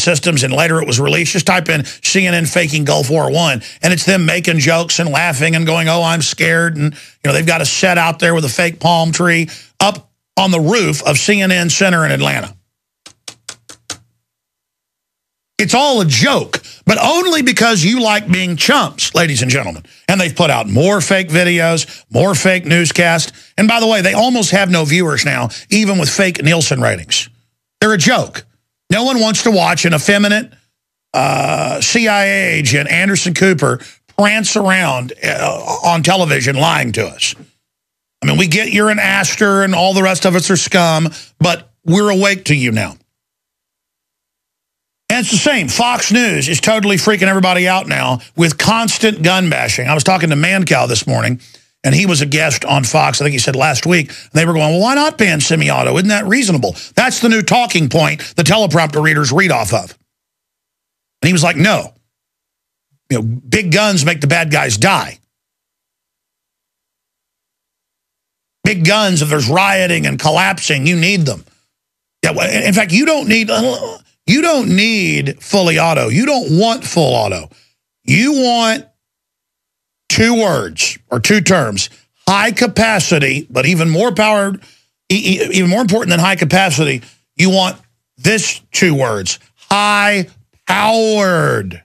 systems, and later it was released. Just type in CNN faking Gulf War I, and it's them making jokes and laughing and going, oh, I'm scared. And, they've got a set out there with a fake palm tree up on the roof of CNN Center in Atlanta. It's all a joke, but only because you like being chumps, ladies and gentlemen. And they've put out more fake videos, more fake newscasts. And by the way, they almost have no viewers now, even with fake Nielsen ratings. They're a joke. No one wants to watch an effeminate CIA agent, Anderson Cooper, prance around on television lying to us. I mean, we get you're an aster and all the rest of us are scum, but we're awake to you now. And it's the same. Fox News is totally freaking everybody out now with constant gun bashing. I was talking to Mancow this morning, and he was a guest on Fox, I think he said last week, and they were going, well, why not ban semi-auto? Isn't that reasonable? That's the new talking point the teleprompter readers read off of. And he was like, no. Big guns make the bad guys die. Big guns, if there's rioting and collapsing, you need them. Yeah, in fact, you don't need fully auto. You don't want full auto. You want two words or two terms: high capacity, but even more powered, even more important than high capacity, you want this two words: high powered.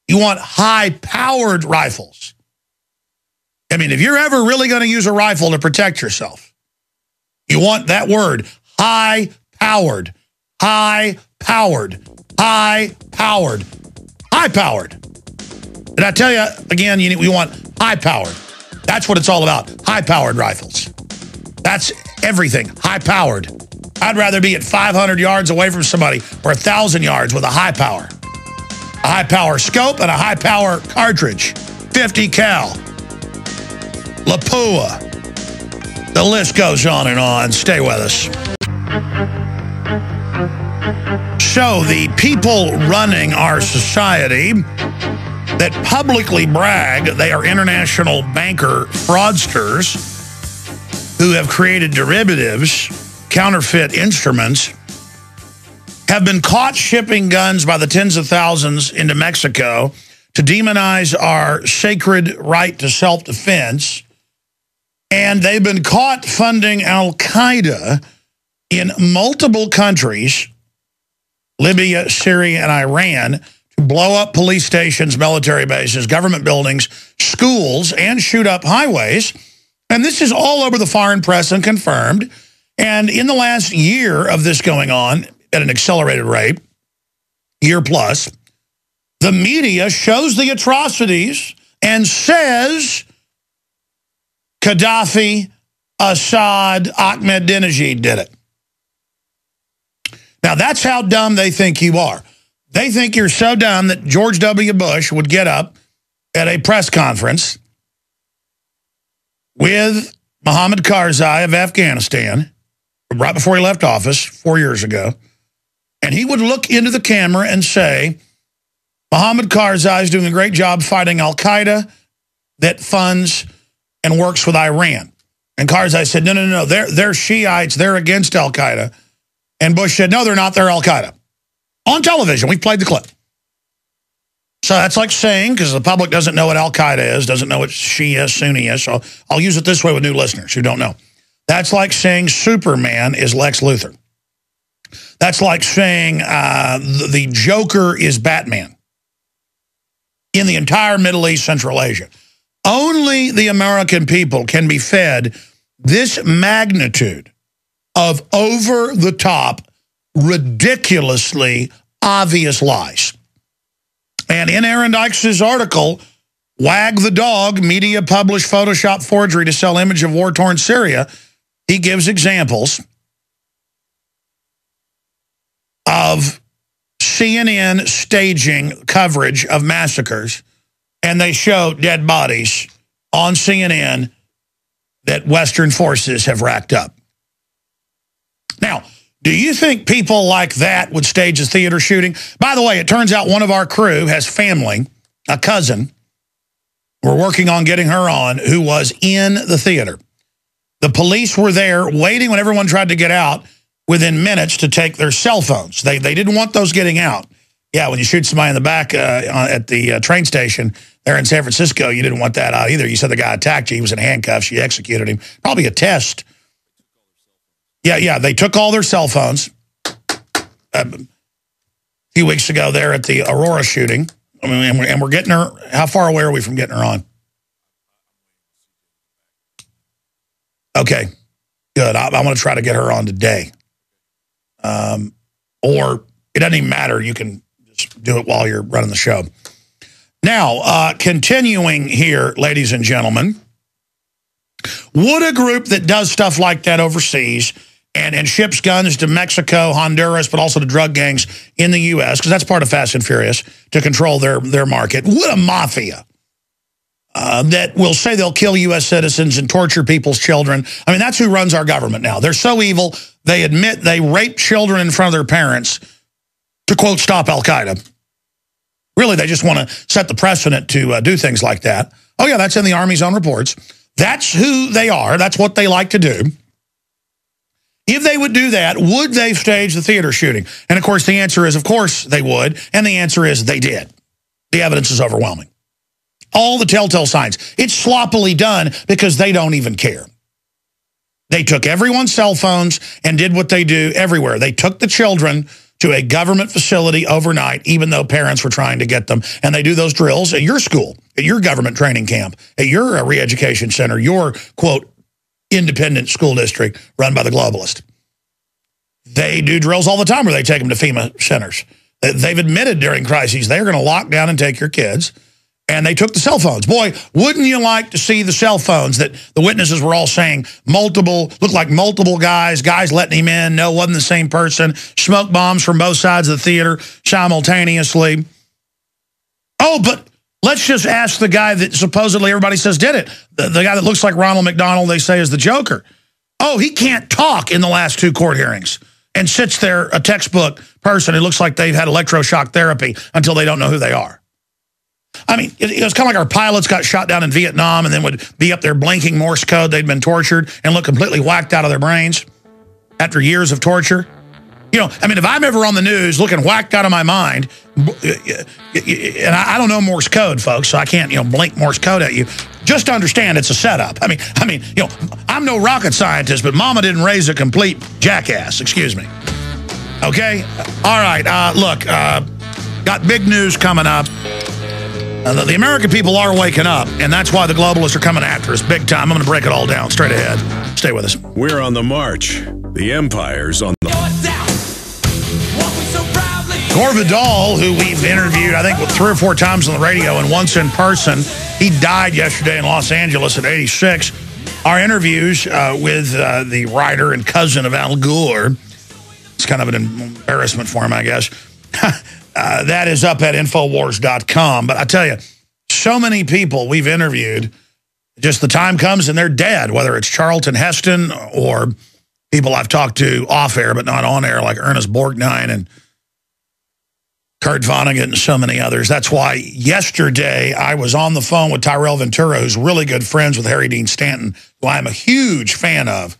You want high powered rifles. I mean, if you're ever really going to use a rifle to protect yourself, you want that word: high powered. High powered, high powered, high powered. Did I tell you again? We want high powered. That's what it's all about. High powered rifles. That's everything. High powered. I'd rather be at 500 yards away from somebody or 1,000 yards with a high power. A high power scope and a high power cartridge. 50 cal. Lapua. The list goes on and on. Stay with us. So the people running our society that publicly brag they are international banker fraudsters who have created derivatives, counterfeit instruments, have been caught shipping guns by the tens of thousands into Mexico to demonize our sacred right to self-defense. And they've been caught funding Al-Qaeda in multiple countries, Libya, Syria, and Iran, to blow up police stations, military bases, government buildings, schools, and shoot up highways. And this is all over the foreign press and confirmed. And in the last year of this going on at an accelerated rate, year plus, the media shows the atrocities and says Gaddafi, Assad, Ahmadinejad did it. Now, that's how dumb they think you are. They think you're so dumb that George W. Bush would get up at a press conference with Mohammed Karzai of Afghanistan, right before he left office 4 years ago, and he would look into the camera and say, Mohammed Karzai is doing a great job fighting Al-Qaeda that funds and works with Iran. And Karzai said, no, no, no, they're Shiites, they're against Al-Qaeda. And Bush said, no, they're not, they're Al-Qaeda. On television, we played the clip. So that's like saying, because the public doesn't know what Al-Qaeda is, doesn't know what Shia, Sunni is, so I'll use it this way with new listeners who don't know. That's like saying Superman is Lex Luthor. That's like saying the Joker is Batman in the entire Middle East, Central Asia. Only the American people can be fed this magnitude of over-the-top, ridiculously obvious lies. And in Aaron Dykes' article, Wag the Dog, media published Photoshop forgery to sell image of war-torn Syria, he gives examples of CNN staging coverage of massacres, and they show dead bodies on CNN that Western forces have racked up. Now, do you think people like that would stage a theater shooting? By the way, it turns out one of our crew has family, a cousin, we're working on getting her on, who was in the theater. The police were there waiting when everyone tried to get out within minutes to take their cell phones. They didn't want those getting out. Yeah, when you shoot somebody in the back at the train station there in San Francisco, you didn't want that out either. You said the guy attacked you. He was in handcuffs. You executed him. Probably a test. Yeah, they took all their cell phones a few weeks ago there at the Aurora shooting. I mean, and we're getting her. How far away are we from getting her on? Okay, good. I want to try to get her on today. Or it doesn't even matter. You can just do it while you're running the show. Now, continuing here, ladies and gentlemen, would a group that does stuff like that overseas and ships guns to Mexico, Honduras, but also to drug gangs in the U.S., because that's part of Fast and Furious, to control their market, would a mafia that will say they'll kill U.S. citizens and torture people's children? I mean, that's who runs our government now. They're so evil, they admit they rape children in front of their parents to, quote, stop al-Qaeda. Really, they just want to set the precedent to do things like that. Oh, yeah, that's in the Army's own reports. That's who they are. That's what they like to do. If they would do that, would they stage the theater shooting? And, of course, the answer is, of course, they would. And the answer is they did. The evidence is overwhelming. All the telltale signs. It's sloppily done because they don't even care. They took everyone's cell phones and did what they do everywhere. They took the children to a government facility overnight, even though parents were trying to get them. And they do those drills at your school, at your government training camp, at your re-education center, your, quote, independent school district run by the globalist. They do drills all the time where they take them to FEMA centers. They've admitted during crises they're going to lock down and take your kids. And they took the cell phones. Boy, wouldn't you like to see the cell phones that the witnesses were all saying looked like multiple guys letting him in, no, wasn't the same person, smoke bombs from both sides of the theater simultaneously. Oh, but let's just ask the guy that supposedly everybody says did it. The guy that looks like Ronald McDonald, they say, is the Joker. Oh, he can't talk in the last 2 court hearings and sits there, a textbook person who looks like they've had electroshock therapy until they don't know who they are. I mean, it was kind of like our pilots got shot down in Vietnam and then would be up there blinking Morse code. They'd been tortured and look completely whacked out of their brains after years of torture. You know, I mean, if I'm ever on the news looking whacked out of my mind, and I don't know Morse code, folks, so I can't, blink Morse code at you. Just to understand it's a setup. I mean, I'm no rocket scientist, but Mama didn't raise a complete jackass. Excuse me. Okay? All right. Look, got big news coming up. The American people are waking up, and that's why the globalists are coming after us big time. I'm going to break it all down straight ahead. Stay with us. We're on the march. The empire's on the... Gore Vidal, who we've interviewed, I think, 3 or 4 times on the radio and once in person, he died yesterday in Los Angeles at 86. Our interviews with the writer and cousin of Al Gore, it's kind of an embarrassment for him, I guess. That is up at Infowars.com. But I tell you, so many people we've interviewed, just the time comes and they're dead, whether it's Charlton Heston or people I've talked to off air but not on air, like Ernest Borgnine and Kurt Vonnegut and so many others. That's why yesterday I was on the phone with Tyrell Ventura, who's really good friends with Harry Dean Stanton, who I'm a huge fan of.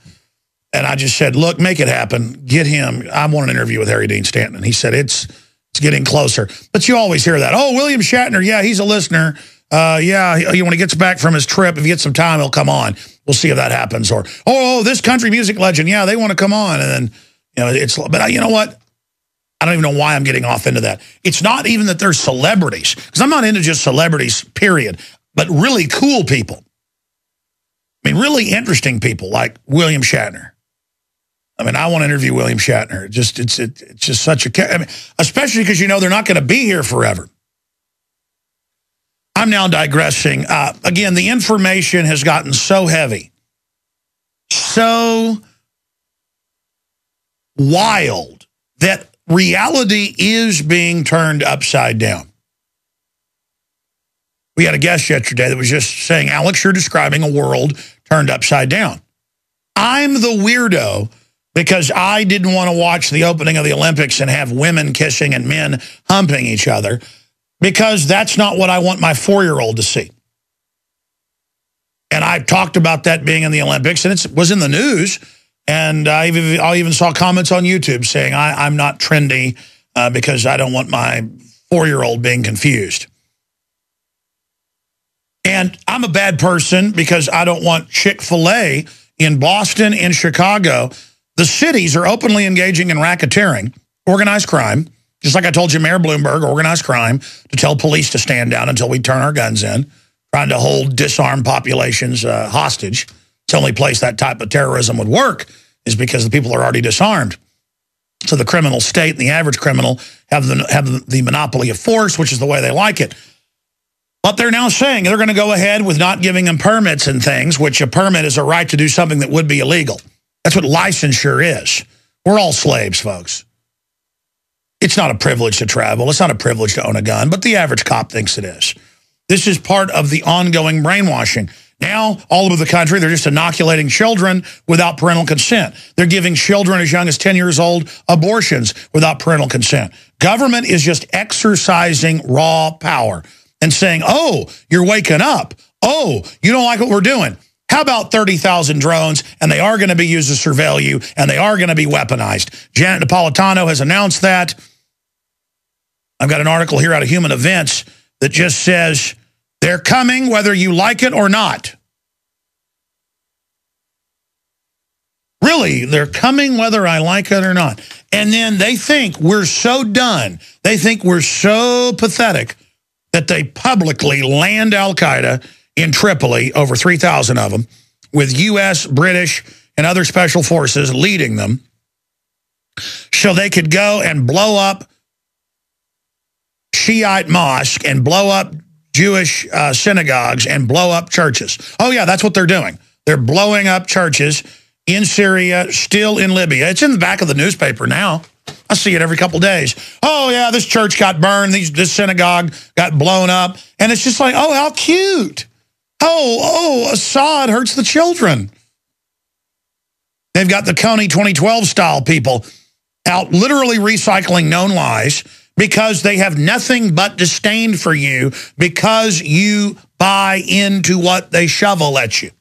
And I just said, look, make it happen. Get him. I want an interview with Harry Dean Stanton. And he said, it's getting closer. But you always hear that. Oh, William Shatner, yeah, he's a listener. Yeah, when he gets back from his trip, if he gets some time, he'll come on. We'll see if that happens. Or, oh, this country music legend, yeah, they want to come on. And then, but you know what? I don't even know why I'm getting off into that. It's not even that they're celebrities, because I'm not into just celebrities, period, but really cool people. I mean, really interesting people like William Shatner. I mean, I want to interview William Shatner. It's just such a... I mean, especially because, they're not going to be here forever. I'm now digressing. Again, the information has gotten so heavy, so wild, that reality is being turned upside down. We had a guest yesterday that was just saying, Alex, you're describing a world turned upside down. I'm the weirdo because I didn't want to watch the opening of the Olympics and have women kissing and men humping each other, because that's not what I want my 4-year-old to see. And I talked about that being in the Olympics, and it was in the news. And I even saw comments on YouTube saying, I'm not trendy because I don't want my 4-year-old being confused. And I'm a bad person because I don't want Chick-fil-A in Boston and Chicago. The cities are openly engaging in racketeering, organized crime, just like I told you, Mayor Bloomberg, organized crime, to tell police to stand down until we turn our guns in, trying to hold disarmed populations hostage. It's the only place that type of terrorism would work is because the people are already disarmed. So the criminal state and the average criminal have the monopoly of force, which is the way they like it. But they're now saying they're going to go ahead with not giving them permits and things, which a permit is a right to do something that would be illegal. That's what licensure is. We're all slaves, folks. It's not a privilege to travel. It's not a privilege to own a gun, but the average cop thinks it is. This is part of the ongoing brainwashing. Now, all over the country, they're just inoculating children without parental consent. They're giving children as young as 10 years old abortions without parental consent. Government is just exercising raw power and saying, oh, you're waking up. Oh, you don't like what we're doing. How about 30,000 drones, and they are going to be used to surveil you, and they are going to be weaponized. Janet Napolitano has announced that. I've got an article here out of Human Events that just says, they're coming whether you like it or not. Really, they're coming whether I like it or not. And then they think we're so done. They think we're so pathetic that they publicly land al-Qaeda in Tripoli, over 3,000 of them, with U.S., British, and other special forces leading them, so they could go and blow up Shiite mosques and blow up Jewish synagogues and blow up churches. Oh, yeah, that's what they're doing. They're blowing up churches in Syria, still in Libya. It's in the back of the newspaper now. I see it every couple of days. Oh, yeah, this church got burned. This synagogue got blown up. And it's just like, oh, how cute. Oh, Assad hurts the children. They've got the Coney 2012 style people out literally recycling known lies because they have nothing but disdain for you because you buy into what they shovel at you.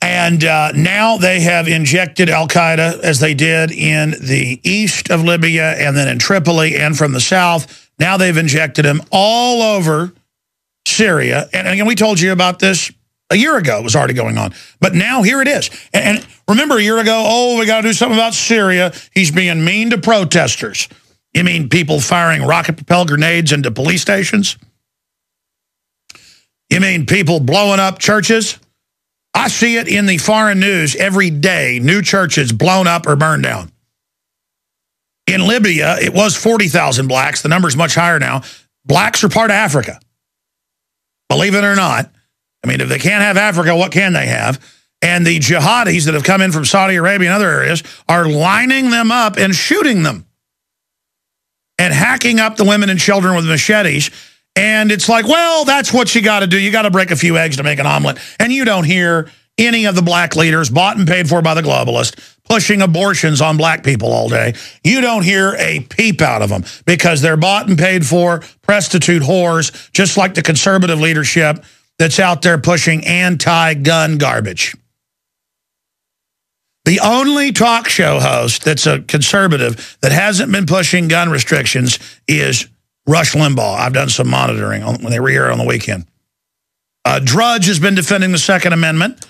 And now they have injected al-Qaeda, as they did in the east of Libya and then in Tripoli and from the south. Now they've injected them all over Syria. And again, we told you about this a year ago. It was already going on. But now here it is. And remember a year ago, oh, we got to do something about Syria. He's being mean to protesters. You mean people firing rocket-propelled grenades into police stations? You mean people blowing up churches? I see it in the foreign news every day. New churches blown up or burned down. In Libya, it was 40,000 blacks. The number's much higher now. Blacks are part of Africa. Believe it or not. I mean, if they can't have Africa, what can they have? And the jihadis that have come in from Saudi Arabia and other areas are lining them up and shooting them and hacking up the women and children with machetes. And it's like, well, that's what you got to do. You got to break a few eggs to make an omelet. And you don't hear any of the black leaders bought and paid for by the globalists pushing abortions on black people all day. You don't hear a peep out of them because they're bought and paid for prostitute whores, just like the conservative leadership that's out there pushing anti-gun garbage. The only talk show host that's a conservative that hasn't been pushing gun restrictions is Rush Limbaugh. I've done some monitoring when they were here on the weekend. Drudge has been defending the Second Amendment.